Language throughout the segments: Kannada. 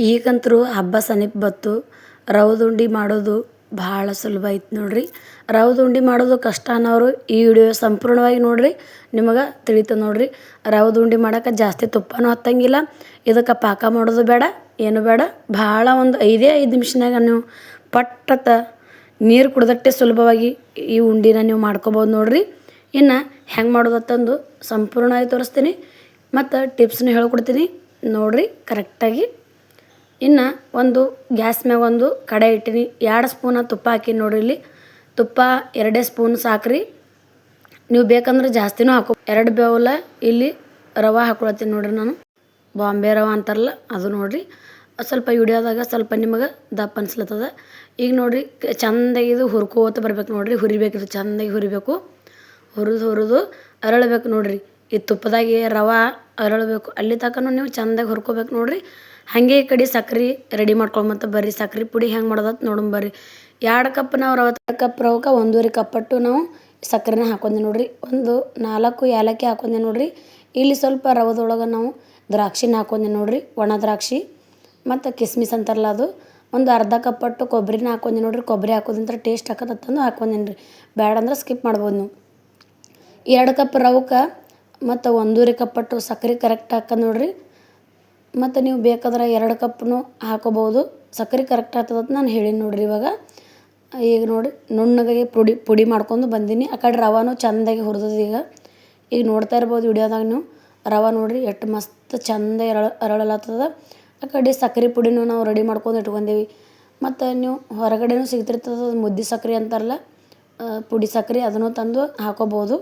ಈಗಂತೂ ಹಬ್ಬ ಸಮೀಪ ಬಂತು. ರವದ ಉಂಡೆ ಮಾಡೋದು ಭಾಳ ಸುಲಭ ಐತೆ ನೋಡ್ರಿ. ರವದ ಉಂಡೆ ಮಾಡೋದು ಕಷ್ಟ ಅನ್ನೋರು ಈ ವಿಡಿಯೋ ಸಂಪೂರ್ಣವಾಗಿ ನೋಡ್ರಿ, ನಿಮಗೆ ತಿಳಿತದೆ ನೋಡ್ರಿ. ರವದ ಉಂಡೆ ಮಾಡೋಕೆ ಜಾಸ್ತಿ ತುಪ್ಪನೂ ಹತ್ತಂಗಿಲ್ಲ, ಇದಕ್ಕೆ ಪಾಕ ಮಾಡೋದು ಬೇಡ, ಏನು ಬೇಡ. ಭಾಳ ಒಂದು 5 ನಿಮಿಷನಾಗ ನೀವು ಪಟ್ಟತ್ತ ನೀರು ಕುಡ್ದಟ್ಟೆ ಸುಲಭವಾಗಿ ಈ ಉಂಡಿನ ನೀವು ಮಾಡ್ಕೊಬೋದು ನೋಡ್ರಿ. ಇನ್ನು ಹೆಂಗೆ ಮಾಡೋದತ್ತಂದು ಸಂಪೂರ್ಣವಾಗಿ ತೋರಿಸ್ತೀನಿ ಮತ್ತು ಟಿಪ್ಸ್ನು ಹೇಳ್ಕೊಡ್ತೀನಿ ನೋಡ್ರಿ ಕರೆಕ್ಟಾಗಿ. ಇನ್ನು ಒಂದು ಗ್ಯಾಸ್ ಮ್ಯಾಗ ಒಂದು ಕಡಾಯಿ ಇಟ್ಟಿನಿ, 2 ಸ್ಪೂನ ತುಪ್ಪ ಹಾಕಿನಿ ನೋಡ್ರಿ. ಇಲ್ಲಿ ತುಪ್ಪ 2 ಸ್ಪೂನ್ ಸಾಕ್ರಿ, ನೀವು ಬೇಕಂದ್ರೆ ಜಾಸ್ತಿನೂ ಹಾಕೋ. 2 ಬೌಲ ಇಲ್ಲಿ ರವೆ ಹಾಕೊಳತ್ತೀನಿ ನೋಡ್ರಿ. ನಾನು ಬಾಂಬೆ ರವೆ ಅಂತಾರಲ್ಲ ಅದು ನೋಡ್ರಿ. ಸ್ವಲ್ಪ ವಿಡಿಯೋದಾಗ ಸ್ವಲ್ಪ ನಿಮಗೆ ದಪ್ಪ ಅನ್ಸ್ಲತ್ತದ. ಈಗ ನೋಡ್ರಿ ಚೆಂದಾಗಿ ಇದು ಹುರ್ಕೋತ ಬರ್ಬೇಕು ನೋಡ್ರಿ. ಹುರಿಬೇಕಿದು ಚೆಂದಾಗಿ ಹುರಿಬೇಕು. ಹುರಿದು ಅರಳಬೇಕು ನೋಡ್ರಿ. ಈ ತುಪ್ಪದಾಗೆ ರವೆ ಅರಳಬೇಕು, ಅಲ್ಲಿ ತನಕ ನೀವು ಚೆಂದಾಗಿ ಹುರ್ಕೋಬೇಕು ನೋಡ್ರಿ. ಹಾಗೆ ಈ ಕಡೆ ಸಕ್ರೆ ರೆಡಿ ಮಾಡ್ಕೊಳ್ಮತ್ತ ಬರ್ರಿ. ಸಕ್ರೆ ಪುಡಿ ಹೆಂಗೆ ಮಾಡೋದತ್ತು ನೋಡೋಣ ಬರ್ರಿ. 2 ಕಪ್ ನಾವು ರವೆ, 2 ಕಪ್ ರವಕ್ಕೆ 1.5 ಕಪ್ಪಟ್ಟು ನಾವು ಸಕ್ಕರೆನ ಹಾಕೊಂಡೆ ನೋಡ್ರಿ. ಒಂದು 4 ಏಲಕ್ಕಿ ಹಾಕೊಂಡೆ ನೋಡ್ರಿ. ಇಲ್ಲಿ ಸ್ವಲ್ಪ ರವದೊಳಗೆ ನಾವು ದ್ರಾಕ್ಷಿನ ಹಾಕೊಂಡೆ ನೋಡ್ರಿ, ಒಣ ದ್ರಾಕ್ಷಿ ಮತ್ತು ಕಿಸ್ಮಿಸ್ ಅಂತಾರಲ್ಲ ಅದು. ಒಂದು ಅರ್ಧ ಕಪ್ಪಟ್ಟು ಕೊಬ್ಬರಿನ ಹಾಕೊಂಡೆ ನೋಡ್ರಿ. ಕೊಬ್ಬರಿ ಹಾಕೋದಂತ್ರ ಟೇಸ್ಟ್ ಹಾಕೋದತ್ತಂದು ಹಾಕೊಂಡೇನಿ ರೀ, ಬೇಡ ಅಂದ್ರೆ ಸ್ಕಿಪ್ ಮಾಡ್ಬೋದು ನೀವು. 2 ಕಪ್ ರವಕ್ಕೆ ಮತ್ತು 1.5 ಕಪ್ಪಟ್ಟು ಸಕ್ಕರೆ ಕರೆಕ್ಟ್ ಹಾಕೋದು ನೋಡ್ರಿ. ಮತ್ತು ನೀವು ಬೇಕಾದ್ರೆ 2 ಕಪ್ನು ಹಾಕೋಬೋದು. ಸಕ್ಕರೆ ಕರೆಕ್ಟ್ ಆಗ್ತದಂತ ನಾನು ಹೇಳೀನಿ ನೋಡ್ರಿ. ಇವಾಗ ಈಗ ನೋಡಿ ನುಣ್ಣಗಾಗಿ ಪುಡಿ ಮಾಡ್ಕೊಂಡು ಬಂದೀನಿ. ಆ ಕಡೆ ರವಾನು ಚೆಂದಾಗಿ ಹುರಿದದ. ಈಗ ನೋಡ್ತಾ ಇರ್ಬೋದು ವಿಡಿಯೋದಾಗ ನೀವು. ರವೆ ನೋಡ್ರಿ ಎಷ್ಟು ಮಸ್ತ್ ಚೆಂದ ಅರಳಲತ್ತದ. ಆ ಕಡೆ ಸಕ್ಕರೆ ಪುಡಿನೂ ನಾವು ರೆಡಿ ಮಾಡ್ಕೊಂಡು ಇಟ್ಕೊಂಡೇವಿ. ಮತ್ತು ನೀವು ಹೊರಗಡೆನೂ ಸಿಗ್ತಿರ್ತದೆ ಮುದ್ದೆ ಸಕ್ಕರೆ ಅಂತಾರಲ್ಲ, ಪುಡಿ ಸಕ್ಕರೆ, ಅದನ್ನು ತಂದು ಹಾಕೋಬೋದು.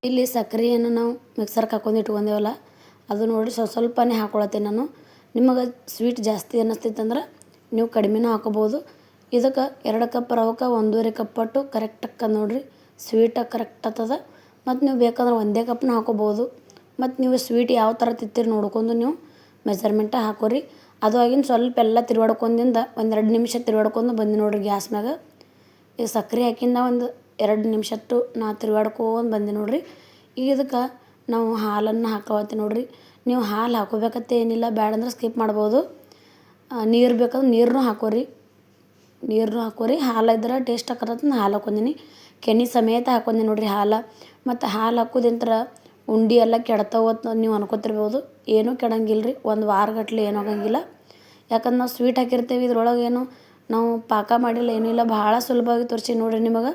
ಇಲ್ಲಿ ಸಕ್ಕರೆಯನ್ನು ನಾವು ಮಿಕ್ಸರ್ಗೆ ಹಾಕೊಂಡು ಇಟ್ಕೊಂಡೇವಲ್ಲ, ಅದು ನೋಡಿರಿ ಸ್ವಲ್ಪನೇ ಹಾಕೊಳತ್ತೀನಿ ನಾನು. ನಿಮಗೆ ಸ್ವೀಟ್ ಜಾಸ್ತಿ ಅನ್ನಿಸ್ತೈತಂದ್ರೆ ನೀವು ಕಡಿಮೆನೂ ಹಾಕೋಬೋದು. ಇದಕ್ಕೆ 2 ಕಪ್ ರವಕ್ಕೆ 1.5 ಕಪ್ಪಟ್ಟು ಕರೆಕ್ಟ್ ಹಾಕೋದು ನೋಡ್ರಿ. ಸ್ವೀಟಾಗಿ ಕರೆಕ್ಟ್ ಆಗ್ತದ. ಮತ್ತು ನೀವು ಬೇಕಾದ್ರೆ 1 ಕಪ್ನ ಹಾಕೋಬೋದು. ಮತ್ತು ನೀವು ಸ್ವೀಟ್ ಯಾವ ಥರ ತಿತ್ತೀರಿ ನೋಡ್ಕೊಂಡು ನೀವು ಮೆಜರ್ಮೆಂಟ ಹಾಕೋರಿ. ಅದು ಆಗಿನ ಸ್ವಲ್ಪ ಎಲ್ಲ ತಿರುವಾಡ್ಕೊಂಡಿಂದ 1-2 ನಿಮಿಷ ತಿರುವಾಡ್ಕೊಂಡು ಬಂದು ನೋಡ್ರಿ ಗ್ಯಾಸ್ ಮ್ಯಾಗ. ಈಗ ಸಕ್ಕರೆ ಹಾಕಿಂದ ಒಂದು 2 ನಿಮಿಷಟ್ಟು ನಾ ತಿರುವಾಡ್ಕೊಂಡು ಬಂದೆ ನೋಡ್ರಿ. ಈಗ ಇದಕ್ಕೆ ನಾವು ಹಾಲನ್ನು ಹಾಕೋವತ್ತಿ ನೋಡ್ರಿ. ನೀವು ಹಾಲು ಹಾಕೋಬೇಕಂತ ಏನಿಲ್ಲ, ಬೇಡ ಅಂದ್ರೆ ಸ್ಕಿಪ್ ಮಾಡ್ಬೋದು. ನೀರು ಬೇಕಂದ್ರೆ ನೀರನ್ನೂ ಹಾಕೋರಿ. ಹಾಲು ಇದ್ರೆ ಟೇಸ್ಟ್ ಹಾಕೋದತ್ತ ಹಾಲು ಹಾಕೊಂದಿನಿ. ಕೆನೆ ಸಮೇತ ಹಾಕೊಂಡೆ ನೋಡ್ರಿ ಹಾಲು. ಮತ್ತು ಹಾಲು ಹಾಕೋದಿಂತ್ರ ಉಂಡೆ ಎಲ್ಲ ಕೆಡ್ತಾವತ್ತು ನೀವು ಅನ್ಕೋತಿರ್ಬೋದು. ಏನೂ ಕೆಡಂಗಿಲ್ಲ ರೀ, 1 ವಾರಗಟ್ಲೆ ಏನೂ ಆಗಂಗಿಲ್ಲ. ಯಾಕಂದ್ರೆ ನಾವು ಸ್ವೀಟ್ ಹಾಕಿರ್ತೀವಿ, ಇದ್ರೊಳಗೆ ಏನು ನಾವು ಪಾಕ ಮಾಡಿಲ್ಲ, ಏನೂ ಇಲ್ಲ. ಭಾಳ ಸುಲಭವಾಗಿ ತೋರಿಸಿ ನೋಡ್ರಿ ನಿಮಗೆ.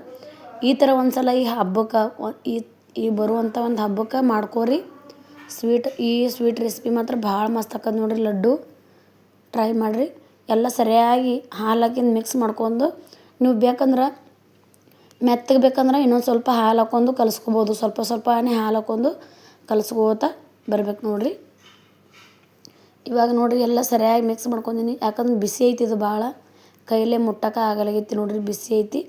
ಈ ಥರ ಒಂದು ಸಲ ಈ ಹಬ್ಬಕ್ಕೆ ಈ ಬರುವಂಥ ಒಂದು ಹಬ್ಬಕ್ಕೆ ಮಾಡ್ಕೋರಿ ಸ್ವೀಟ್. ಈ ಸ್ವೀಟ್ ರೆಸಿಪಿ ಮಾತ್ರ ಭಾಳ ಮಸ್ತ್ ಆಕದ್ ನೋಡ್ರಿ. ಲಡ್ಡು ಟ್ರೈ ಮಾಡಿರಿ. ಎಲ್ಲ ಸರಿಯಾಗಿ ಹಾಲು ಹಾಕಿಂದು ಮಿಕ್ಸ್ ಮಾಡ್ಕೊಂಡು, ನೀವು ಬೇಕಂದ್ರೆ ಮೆತ್ತಗೆ ಬೇಕಂದ್ರೆ ಇನ್ನೊಂದು ಸ್ವಲ್ಪ ಹಾಲು ಹಾಕ್ಕೊಂಡು ಕಲಿಸ್ಕೋಬೋದು. ಸ್ವಲ್ಪನೇ ಹಾಲು ಹಾಕ್ಕೊಂಡು ಕಲಿಸ್ಕೋತಾ ಬರ್ಬೇಕು ನೋಡ್ರಿ. ಇವಾಗ ನೋಡ್ರಿ ಎಲ್ಲ ಸರಿಯಾಗಿ ಮಿಕ್ಸ್ ಮಾಡ್ಕೊಂಡಿನಿ. ಯಾಕಂದ್ರೆ ಬಿಸಿ ಐತಿ ಇದು, ಭಾಳ ಕೈಲೇ ಮುಟ್ಟಕ್ಕೆ ಆಗಲಾಗೈತಿ ನೋಡ್ರಿ, ಬಿಸಿ ಐತಿ.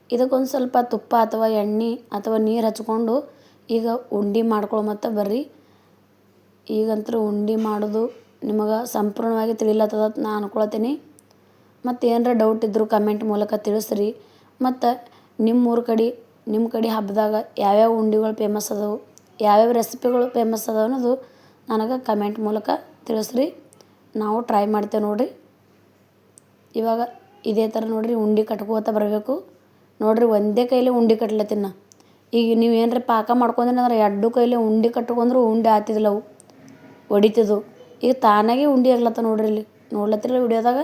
ಇದಕ್ಕೊಂದು ಸ್ವಲ್ಪ ತುಪ್ಪ ಅಥವಾ ಎಣ್ಣೆ ಅಥವಾ ನೀರು ಹಚ್ಕೊಂಡು ಈಗ ಉಂಡೆ ಮಾಡ್ಕೊಳ್ಮತ್ತ ಬರ್ರಿ. ಈಗಂತೂ ಉಂಡೆ ಮಾಡೋದು ನಿಮಗೆ ಸಂಪೂರ್ಣವಾಗಿ ತಿಳಿಲತ್ತದ ನಾ ಅನ್ಕೊಳ್ತೀನಿ. ಮತ್ತು ಏನರ ಡೌಟ್ ಇದ್ದರೂ ಕಮೆಂಟ್ ಮೂಲಕ ತಿಳಿಸ್ರಿ. ಮತ್ತು ನಿಮ್ಮ ಕಡೆ ಹಬ್ಬದಾಗ ಯಾವ್ಯಾವ ಉಂಡೆಗಳು ಫೇಮಸ್ ಅದಾವೆ, ಯಾವ್ಯಾವ ರೆಸಿಪಿಗಳು ಫೇಮಸ್ ಅದಾವೆ ಅನ್ನೋದು ನನಗೆ ಕಮೆಂಟ್ ಮೂಲಕ ತಿಳಿಸ್ರಿ. ನಾವು ಟ್ರೈ ಮಾಡ್ತೇವೆ ನೋಡ್ರಿ. ಇವಾಗ ಇದೇ ಥರ ನೋಡ್ರಿ ಉಂಡೆ ಕಟ್ಕೋತ ಬರಬೇಕು ನೋಡ್ರಿ. ಒಂದೇ ಕೈಲೇ ಉಂಡೆ ಕಟ್ಲತ್ತೀನಿ ನಾ. ಈಗ ನೀವು ಏನರ ಪಾಕ ಮಾಡ್ಕೊಂಡ್ರೆ 2 ಕೈಲೇ ಉಂಡೆ ಕಟ್ಕೊಂಡ್ರು ಉಂಡೆ ಆತಿದ್ದಿಲ್ಲ, ಅವು ಹೊಡಿತಿದ್ವು. ಈಗ ತಾನಾಗೆ ಉಂಡೆ ಆಗ್ಲತ್ತ ನೋಡ್ರಿ. ಇಲ್ಲಿ ನೋಡ್ಲತ್ತಿರಲ್ಲ ವಿಡಿಯೋದಾಗ,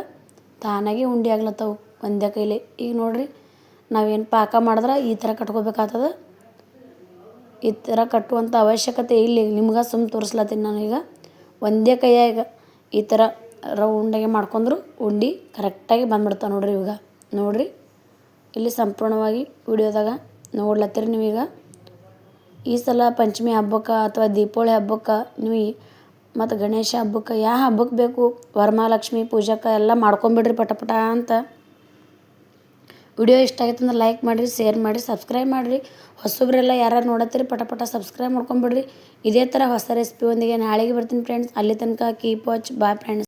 ತಾನಾಗೆ ಉಂಡೆ ಆಗ್ಲತ್ತವು ಒಂದೇ ಕೈಲೇ. ಈಗ ನೋಡ್ರಿ ನಾವೇನು ಪಾಕ ಮಾಡಿದ್ರೆ ಈ ಥರ ಕಟ್ಕೋಬೇಕಾಗ್ತದೆ. ಈ ಥರ ಕಟ್ಟುವಂಥ ಅವಶ್ಯಕತೆ ಇಲ್ಲ. ನಿಮ್ಗೆ ತೋರಿಸ್ಲತ್ತೀನಿ ನಾನು. ಈಗ ಒಂದೇ ಕೈಯಾಗ ಈ ಥರ ಉಂಡೆಗೆ ಮಾಡ್ಕೊಂಡ್ರು ಉಂಡೆ ಕರೆಕ್ಟಾಗಿ ಬಂದ್ಬಿಡ್ತಾವೆ ನೋಡ್ರಿ. ಇವಾಗ ನೋಡ್ರಿ ಇಲ್ಲಿ ಸಂಪೂರ್ಣವಾಗಿ ವಿಡಿಯೋದಾಗ ನೋಡ್ಲತ್ತೀರಿ ನೀವೀಗ. ಈ ಸಲ ಪಂಚಮಿ ಹಬ್ಬಕ್ಕೆ ಅಥವಾ ದೀಪಾವಳಿ ಹಬ್ಬಕ್ಕೆ ನೀವು ಮತ್ತು ಗಣೇಶ ಹಬ್ಬಕ್ಕೆ ಯಾವ ಹಬ್ಬಕ್ಕೆ ಬೇಕು, ವರಮಹಾಲಕ್ಷ್ಮಿ ಪೂಜಕ್ಕೆ ಎಲ್ಲ ಮಾಡ್ಕೊಂಬಿಡ್ರಿ ಪಟ ಅಂತ. ವಿಡಿಯೋ ಇಷ್ಟ ಆಗೈತೆ ಅಂದ್ರೆ ಲೈಕ್ ಮಾಡಿರಿ, ಶೇರ್ ಮಾಡಿರಿ, ಸಬ್ಸ್ಕ್ರೈಬ್ ಮಾಡಿರಿ. ಹೊಸಬ್ರೆಲ್ಲ ಯಾರು ನೋಡತ್ತೀರಿ ಪಟ ಸಬ್ಸ್ಕ್ರೈಬ್ ಮಾಡ್ಕೊಂಬಿಡ್ರಿ. ಇದೇ ಥರ ಹೊಸ ರೆಸಿಪಿ ಒಂದಿಗೆ ನಾಳೆಗೆ ಬರ್ತೀನಿ ಫ್ರೆಂಡ್ಸ್. ಅಲ್ಲಿ ತನಕ ಕೀಪ್ ವಾಚ್. Bye friends.